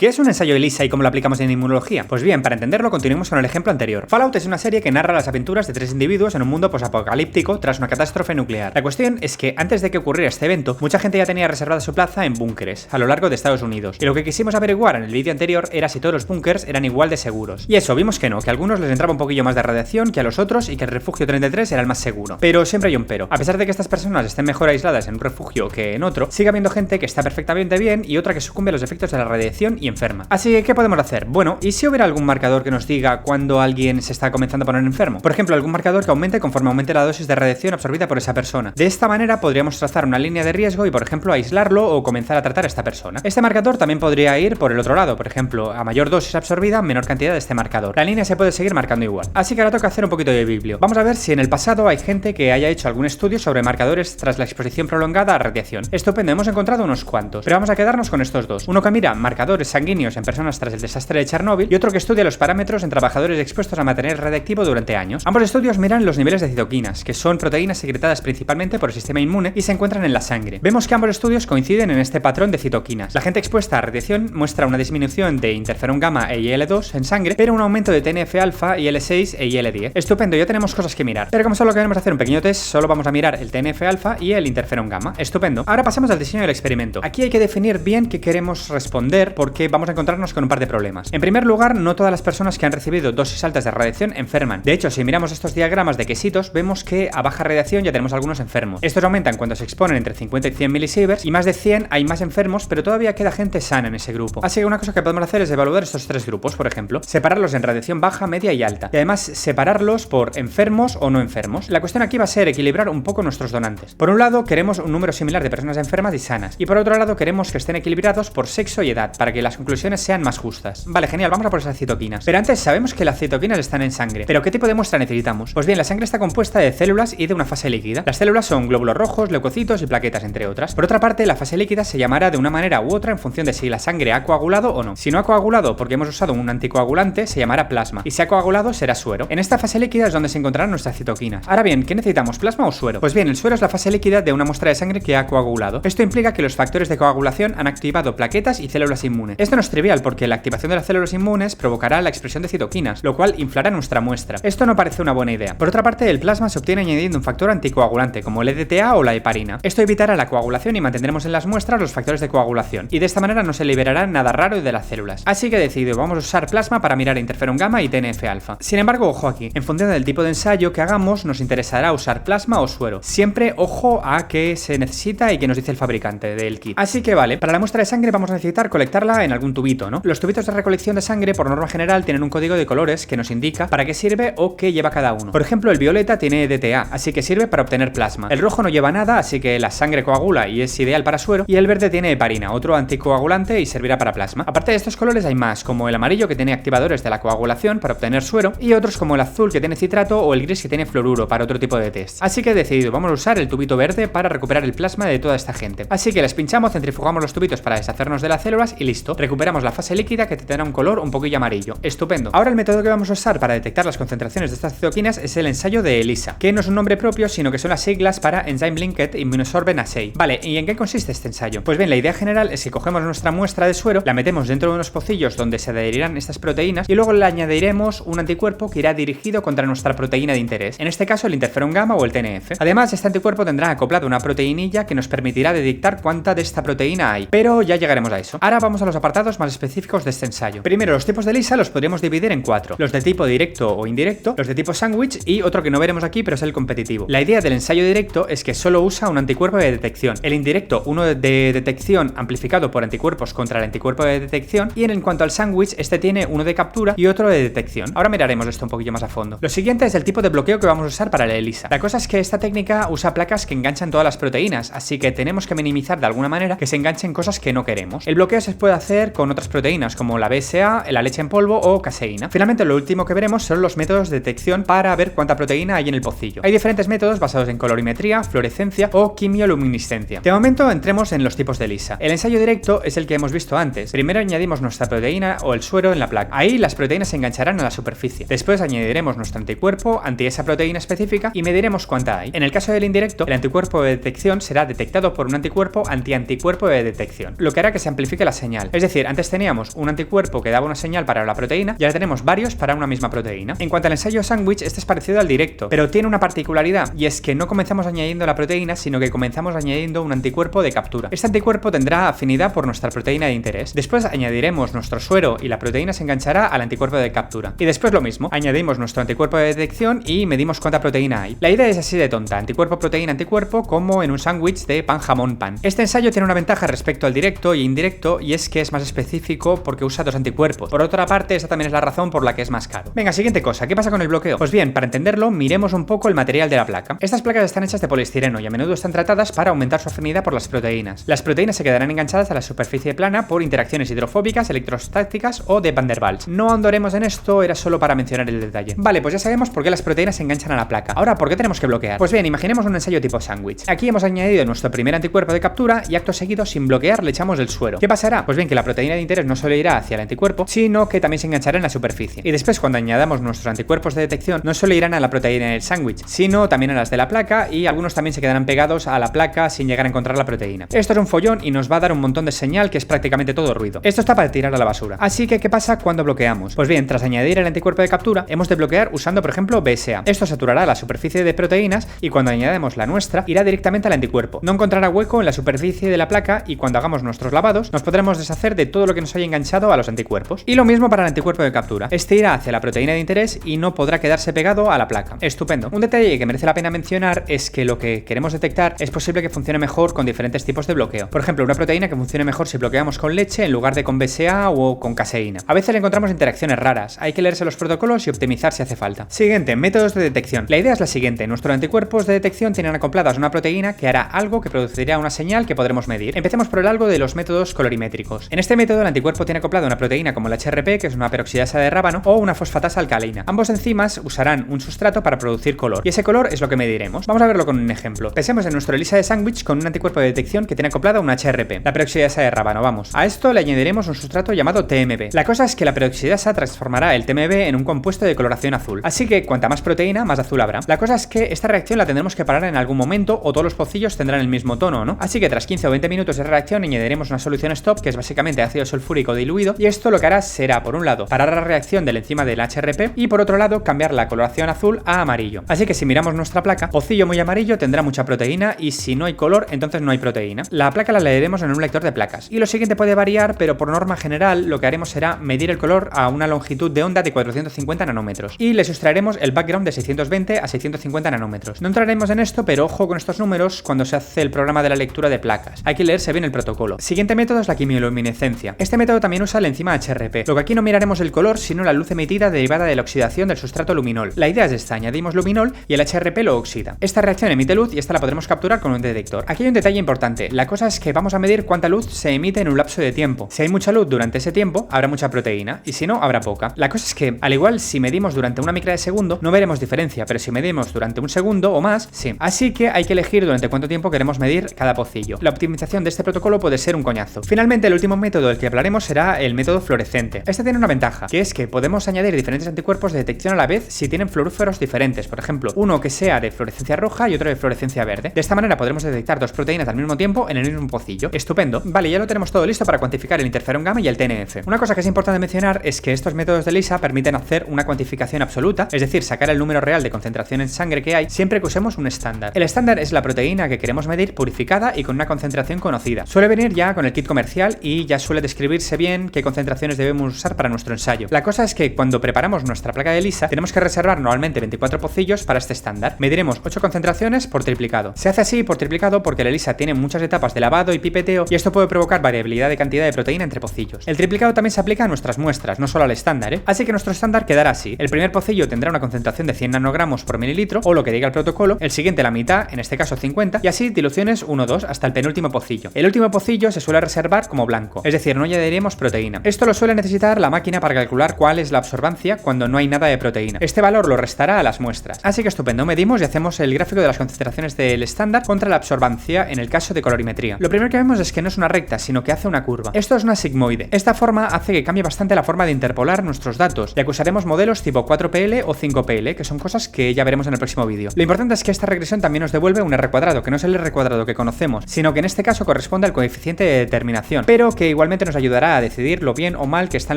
¿Qué es un ensayo ELISA y cómo lo aplicamos en inmunología? Pues bien, para entenderlo continuemos con el ejemplo anterior. Fallout es una serie que narra las aventuras de 3 individuos en un mundo posapocalíptico tras una catástrofe nuclear. La cuestión es que antes de que ocurriera este evento, mucha gente ya tenía reservada su plaza en búnkeres a lo largo de Estados Unidos. Y lo que quisimos averiguar en el vídeo anterior era si todos los búnkers eran igual de seguros. Y eso, vimos que no, que a algunos les entraba un poquillo más de radiación que a los otros y que el refugio 33 era el más seguro. Pero siempre hay un pero. A pesar de que estas personas estén mejor aisladas en un refugio que en otro, sigue habiendo gente que está perfectamente bien y otra que sucumbe a los efectos de la radiación y enferma. Así que, ¿qué podemos hacer? Bueno, ¿y si hubiera algún marcador que nos diga cuando alguien se está comenzando a poner enfermo? Por ejemplo, algún marcador que aumente conforme aumente la dosis de radiación absorbida por esa persona. De esta manera podríamos trazar una línea de riesgo y, por ejemplo, aislarlo o comenzar a tratar a esta persona. Este marcador también podría ir por el otro lado, por ejemplo, a mayor dosis absorbida, menor cantidad de este marcador. La línea se puede seguir marcando igual. Así que ahora toca hacer un poquito de biblio. Vamos a ver si en el pasado hay gente que haya hecho algún estudio sobre marcadores tras la exposición prolongada a radiación. Estupendo, hemos encontrado unos cuantos, pero vamos a quedarnos con estos dos. Uno que mira marcadores sanguíneos en personas tras el desastre de Chernóbil y otro que estudia los parámetros en trabajadores expuestos a material radiactivo durante años. Ambos estudios miran los niveles de citoquinas, que son proteínas secretadas principalmente por el sistema inmune y se encuentran en la sangre. Vemos que ambos estudios coinciden en este patrón de citoquinas. La gente expuesta a radiación muestra una disminución de interferón gamma e IL-2 en sangre, pero un aumento de TNF-alfa, IL-6 e IL-10. Estupendo, ya tenemos cosas que mirar. Pero como solo queremos hacer un pequeño test, solo vamos a mirar el TNF-alfa y el interferón gamma. Estupendo. Ahora pasamos al diseño del experimento. Aquí hay que definir bien qué queremos responder porque vamos a encontrarnos con un par de problemas. En primer lugar, no todas las personas que han recibido dosis altas de radiación enferman. De hecho, si miramos estos diagramas de quesitos, vemos que a baja radiación ya tenemos algunos enfermos. Estos aumentan cuando se exponen entre 50 y 100 milisieverts y más de 100 hay más enfermos, pero todavía queda gente sana en ese grupo. Así que una cosa que podemos hacer es evaluar estos tres grupos, por ejemplo, separarlos en radiación baja, media y alta. Y además separarlos por enfermos o no enfermos. La cuestión aquí va a ser equilibrar un poco nuestros donantes. Por un lado, queremos un número similar de personas enfermas y sanas. Y por otro lado, queremos que estén equilibrados por sexo y edad, para que las conclusiones sean más justas. Vale, genial, vamos a por esas citoquinas. Pero antes sabemos que las citoquinas están en sangre. ¿Pero qué tipo de muestra necesitamos? Pues bien, la sangre está compuesta de células y de una fase líquida. Las células son glóbulos rojos, leucocitos y plaquetas, entre otras. Por otra parte, la fase líquida se llamará de una manera u otra en función de si la sangre ha coagulado o no. Si no ha coagulado porque hemos usado un anticoagulante, se llamará plasma. Y si ha coagulado, será suero. En esta fase líquida es donde se encontrarán nuestras citoquinas. Ahora bien, ¿qué necesitamos? ¿Plasma o suero? Pues bien, el suero es la fase líquida de una muestra de sangre que ha coagulado. Esto implica que los factores de coagulación han activado plaquetas y células inmunes. Esto no es trivial porque la activación de las células inmunes provocará la expresión de citoquinas, lo cual inflará nuestra muestra. Esto no parece una buena idea. Por otra parte, el plasma se obtiene añadiendo un factor anticoagulante, como el EDTA o la heparina. Esto evitará la coagulación y mantendremos en las muestras los factores de coagulación, y de esta manera no se liberará nada raro de las células. Así que he decidido, vamos a usar plasma para mirar interferón gamma y TNF-alfa. Sin embargo, ojo aquí, en función del tipo de ensayo que hagamos, nos interesará usar plasma o suero. Siempre ojo a qué se necesita y qué nos dice el fabricante del kit. Así que vale, para la muestra de sangre vamos a necesitar colectarla en algún tubito, ¿no? Los tubitos de recolección de sangre, por norma general, tienen un código de colores que nos indica para qué sirve o qué lleva cada uno. Por ejemplo, el violeta tiene EDTA, así que sirve para obtener plasma. El rojo no lleva nada, así que la sangre coagula y es ideal para suero. Y el verde tiene heparina, otro anticoagulante y servirá para plasma. Aparte de estos colores hay más, como el amarillo que tiene activadores de la coagulación para obtener suero, y otros como el azul que tiene citrato o el gris que tiene fluoruro para otro tipo de test. Así que he decidido, vamos a usar el tubito verde para recuperar el plasma de toda esta gente. Así que les pinchamos, centrifugamos los tubitos para deshacernos de las células y listo. Recuperamos la fase líquida que tendrá un color un poquillo amarillo. Estupendo. Ahora el método que vamos a usar para detectar las concentraciones de estas citoquinas es el ensayo de ELISA, que no es un nombre propio, sino que son las siglas para Enzyme Linked Immunosorbent Assay. Vale, ¿y en qué consiste este ensayo? Pues bien, la idea general es que cogemos nuestra muestra de suero, la metemos dentro de unos pocillos donde se adherirán estas proteínas y luego le añadiremos un anticuerpo que irá dirigido contra nuestra proteína de interés, en este caso el interferón gamma o el TNF. Además, este anticuerpo tendrá acoplado una proteinilla que nos permitirá detectar cuánta de esta proteína hay, pero ya llegaremos a eso. Ahora vamos a los apartados más específicos de este ensayo. Primero, los tipos de ELISA los podríamos dividir en 4: los de tipo directo o indirecto, los de tipo sándwich y otro que no veremos aquí, pero es el competitivo. La idea del ensayo directo es que solo usa un anticuerpo de detección, el indirecto uno de detección amplificado por anticuerpos contra el anticuerpo de detección, y en cuanto al sándwich, este tiene uno de captura y otro de detección. Ahora miraremos esto un poquillo más a fondo. Lo siguiente es el tipo de bloqueo que vamos a usar para la ELISA. La cosa es que esta técnica usa placas que enganchan todas las proteínas, así que tenemos que minimizar de alguna manera que se enganchen cosas que no queremos. El bloqueo se puede hacer con otras proteínas como la BSA, la leche en polvo o caseína. Finalmente, lo último que veremos son los métodos de detección para ver cuánta proteína hay en el pocillo. Hay diferentes métodos basados en colorimetría, fluorescencia o quimioluminiscencia. De momento, entremos en los tipos de ELISA. El ensayo directo es el que hemos visto antes. Primero añadimos nuestra proteína o el suero en la placa. Ahí las proteínas se engancharán a la superficie. Después añadiremos nuestro anticuerpo anti esa proteína específica y mediremos cuánta hay. En el caso del indirecto, el anticuerpo de detección será detectado por un anticuerpo anti-anticuerpo de detección, lo que hará que se amplifique la señal. Es decir, decir, antes teníamos un anticuerpo que daba una señal para la proteína y ahora tenemos varios para una misma proteína. En cuanto al ensayo sándwich, este es parecido al directo, pero tiene una particularidad, y es que no comenzamos añadiendo la proteína, sino que comenzamos añadiendo un anticuerpo de captura. Este anticuerpo tendrá afinidad por nuestra proteína de interés. Después añadiremos nuestro suero y la proteína se enganchará al anticuerpo de captura. Y después lo mismo, añadimos nuestro anticuerpo de detección y medimos cuánta proteína hay. La idea es así de tonta, anticuerpo, proteína, anticuerpo, como en un sándwich de pan, jamón, pan. Este ensayo tiene una ventaja respecto al directo y indirecto, y es que es más específico porque usa dos anticuerpos. Por otra parte, esta también es la razón por la que es más caro. Venga, siguiente cosa, ¿qué pasa con el bloqueo? Pues bien, para entenderlo, miremos un poco el material de la placa. Estas placas están hechas de poliestireno y a menudo están tratadas para aumentar su afinidad por las proteínas. Las proteínas se quedarán enganchadas a la superficie plana por interacciones hidrofóbicas, electrostáticas o de Van der Waals. No ahondaremos en esto, era solo para mencionar el detalle. Vale, pues ya sabemos por qué las proteínas se enganchan a la placa. Ahora, ¿por qué tenemos que bloquear? Pues bien, imaginemos un ensayo tipo sándwich. Aquí hemos añadido nuestro primer anticuerpo de captura y acto seguido, sin bloquear, le echamos el suero. ¿Qué pasará? Pues bien, que la proteína de interés no solo irá hacia el anticuerpo, sino que también se enganchará en la superficie. Y después, cuando añadamos nuestros anticuerpos de detección, no solo irán a la proteína del sándwich, sino también a las de la placa, y algunos también se quedarán pegados a la placa sin llegar a encontrar la proteína. Esto es un follón y nos va a dar un montón de señal que es prácticamente todo ruido. Esto está para tirar a la basura. Así que, ¿qué pasa cuando bloqueamos? Pues bien, tras añadir el anticuerpo de captura, hemos de bloquear usando, por ejemplo, BSA. Esto saturará la superficie de proteínas y cuando añadamos la nuestra, irá directamente al anticuerpo. No encontrará hueco en la superficie de la placa y cuando hagamos nuestros lavados, nos podremos deshacer de todo lo que nos haya enganchado a los anticuerpos. Y lo mismo para el anticuerpo de captura. Este irá hacia la proteína de interés y no podrá quedarse pegado a la placa. Estupendo. Un detalle que merece la pena mencionar es que lo que queremos detectar es posible que funcione mejor con diferentes tipos de bloqueo. Por ejemplo, una proteína que funcione mejor si bloqueamos con leche en lugar de con BSA o con caseína. A veces encontramos interacciones raras, hay que leerse los protocolos y optimizar si hace falta. Siguiente, métodos de detección. La idea es la siguiente, nuestros anticuerpos de detección tienen acopladas una proteína que hará algo que producirá una señal que podremos medir. Empecemos por el algo de los métodos colorimétricos. En este método el anticuerpo tiene acoplada una proteína como la HRP, que es una peroxidasa de rábano, o una fosfatasa alcalina. Ambos enzimas usarán un sustrato para producir color, y ese color es lo que mediremos. Vamos a verlo con un ejemplo. Pensemos en nuestro ELISA de sándwich con un anticuerpo de detección que tiene acoplada una HRP, la peroxidasa de rábano, vamos. A esto le añadiremos un sustrato llamado TMB. La cosa es que la peroxidasa transformará el TMB en un compuesto de coloración azul, así que cuanta más proteína, más azul habrá. La cosa es que esta reacción la tendremos que parar en algún momento o todos los pocillos tendrán el mismo tono, ¿no? Así que tras 15 o 20 minutos de reacción añadiremos una solución stop, que es básicamente ácido sulfúrico diluido, y esto lo que hará será, por un lado, parar la reacción del enzima del HRP y por otro lado, cambiar la coloración azul a amarillo. Así que si miramos nuestra placa, pocillo muy amarillo tendrá mucha proteína y si no hay color, entonces no hay proteína. La placa la leeremos en un lector de placas. Y lo siguiente puede variar, pero por norma general lo que haremos será medir el color a una longitud de onda de 450 nanómetros. Y le sustraeremos el background de 620 a 650 nanómetros. No entraremos en esto, pero ojo con estos números cuando se hace el programa de la lectura de placas. Hay que leerse bien el protocolo. Siguiente método es la quimioluminescencia. Este método también usa la enzima HRP. Lo que aquí no miraremos el color, sino la luz emitida derivada de la oxidación del sustrato luminol. La idea es esta, añadimos luminol y el HRP lo oxida. Esta reacción emite luz y esta la podremos capturar con un detector. Aquí hay un detalle importante. La cosa es que vamos a medir cuánta luz se emite en un lapso de tiempo. Si hay mucha luz durante ese tiempo, habrá mucha proteína, y si no, habrá poca. La cosa es que, al igual, si medimos durante una micra de segundo, no veremos diferencia, pero si medimos durante un segundo o más, sí. Así que hay que elegir durante cuánto tiempo queremos medir cada pocillo. La optimización de este protocolo puede ser un coñazo. Finalmente, el último método del que hablaremos será el método fluorescente. Este tiene una ventaja, que es que podemos añadir diferentes anticuerpos de detección a la vez si tienen fluoróforos diferentes. Por ejemplo, uno que sea de fluorescencia roja y otro de fluorescencia verde. De esta manera podremos detectar dos proteínas al mismo tiempo en el mismo pocillo. Estupendo. Vale, ya lo tenemos todo listo para cuantificar el interferón gamma y el TNF. Una cosa que es importante mencionar es que estos métodos de ELISA permiten hacer una cuantificación absoluta, es decir, sacar el número real de concentración en sangre que hay siempre que usemos un estándar. El estándar es la proteína que queremos medir purificada y con una concentración conocida. Suele venir ya con el kit comercial y ya suele describirse bien qué concentraciones debemos usar para nuestro ensayo. La cosa es que cuando preparamos nuestra placa de ELISA tenemos que reservar normalmente 24 pocillos para este estándar. Mediremos 8 concentraciones por triplicado. Se hace así por triplicado porque la ELISA tiene muchas etapas de lavado y pipeteo y esto puede provocar variabilidad de cantidad de proteína entre pocillos. El triplicado también se aplica a nuestras muestras, no solo al estándar, Así que nuestro estándar quedará así. El primer pocillo tendrá una concentración de 100 nanogramos por mililitro o lo que diga el protocolo, el siguiente la mitad, en este caso 50, y así diluciones 1-2 hasta el penúltimo pocillo. El último pocillo se suele reservar como blanco, es decir, no añadiremos proteína. Esto lo suele necesitar la máquina para calcular cuál es la absorbancia cuando no hay nada de proteína. Este valor lo restará a las muestras. Así que estupendo, medimos y hacemos el gráfico de las concentraciones del estándar contra la absorbancia en el caso de colorimetría. Lo primero que vemos es que no es una recta, sino que hace una curva. Esto es una sigmoide. Esta forma hace que cambie bastante la forma de interpolar nuestros datos, ya que usaremos modelos tipo 4PL o 5PL, que son cosas que ya veremos en el próximo vídeo. Lo importante es que esta regresión también nos devuelve un R cuadrado, que no es el R cuadrado que conocemos, sino que en este caso corresponde al coeficiente de determinación, pero que igualmente nos ayudará a decidir lo bien o mal que están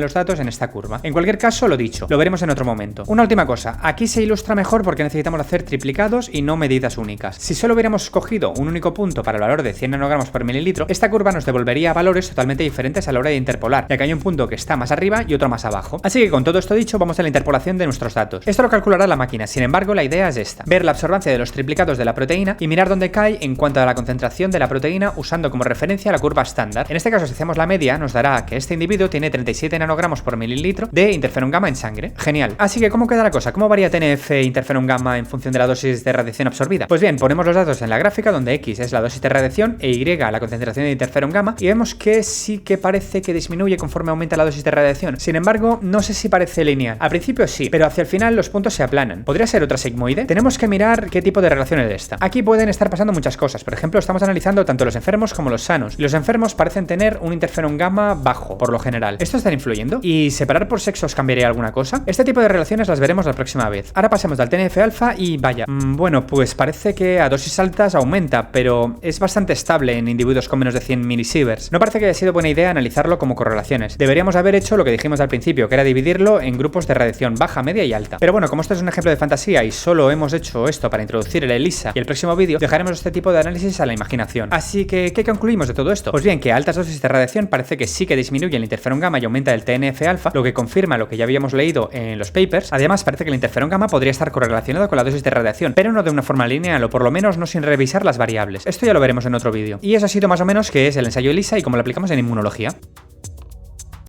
los datos en esta curva. En cualquier caso, lo dicho, lo veremos en otro momento. Una última cosa, aquí se ilustra mejor porque necesitamos hacer triplicados y no medidas únicas. Si solo hubiéramos cogido un único punto para el valor de 100 nanogramos por mililitro, esta curva nos devolvería valores totalmente diferentes a la hora de interpolar, ya que hay un punto que está más arriba y otro más abajo. Así que con todo esto dicho, vamos a la interpolación de nuestros datos. Esto lo calculará la máquina, sin embargo, la idea es esta: ver la absorbancia de los triplicados de la proteína y mirar dónde cae en cuanto a la concentración de la proteína usando como referencia la curva estándar. En este caso, si hacemos la media, nos dará que este individuo tiene 37 nanogramos por mililitro de interferón gamma en sangre. Genial. Así que, ¿cómo queda la cosa? ¿Cómo varía TNF e interferón gamma en función de la dosis de radiación absorbida? Pues bien, ponemos los datos en la gráfica donde X es la dosis de radiación e Y la concentración de interferón gamma y vemos que sí que parece que disminuye conforme aumenta la dosis de radiación. Sin embargo, no sé si parece lineal. Al principio sí, pero hacia el final los puntos se aplanan. ¿Podría ser otra sigmoide? Tenemos que mirar qué tipo de relación es esta. Aquí pueden estar pasando muchas cosas. Por ejemplo, estamos analizando tanto los enfermos como los sanos. Y los enfermos parecen tener un interferón gamma bajo, por lo general. ¿Esto está influyendo? ¿Y separar por sexos cambiaría alguna cosa? Este tipo de relaciones las veremos la próxima vez. Ahora pasemos al TNF-alfa y vaya. Bueno, pues parece que a dosis altas aumenta, pero es bastante estable en individuos con menos de 100 milisieverts. No parece que haya sido buena idea analizarlo como correlaciones. Deberíamos haber hecho lo que dijimos al principio, que era dividirlo en grupos de radiación baja, media y alta. Pero bueno, como esto es un ejemplo de fantasía y solo hemos hecho esto para introducir el ELISA y el próximo vídeo dejaremos este tipo de análisis a la imaginación. Así que, ¿qué concluimos de todo esto? Pues bien, que a altas dosis de radiación parece que sí que disminuye el interferón gamma y aumenta el TNF-alfa, lo que confirma lo que ya habíamos leído en los papers. Además, parece que el interferón gamma podría estar correlacionado con la dosis de radiación, pero no de una forma lineal, o por lo menos no sin revisar las variables. Esto ya lo veremos en otro vídeo. Y eso ha sido más o menos qué es el ensayo ELISA y cómo lo aplicamos en inmunología.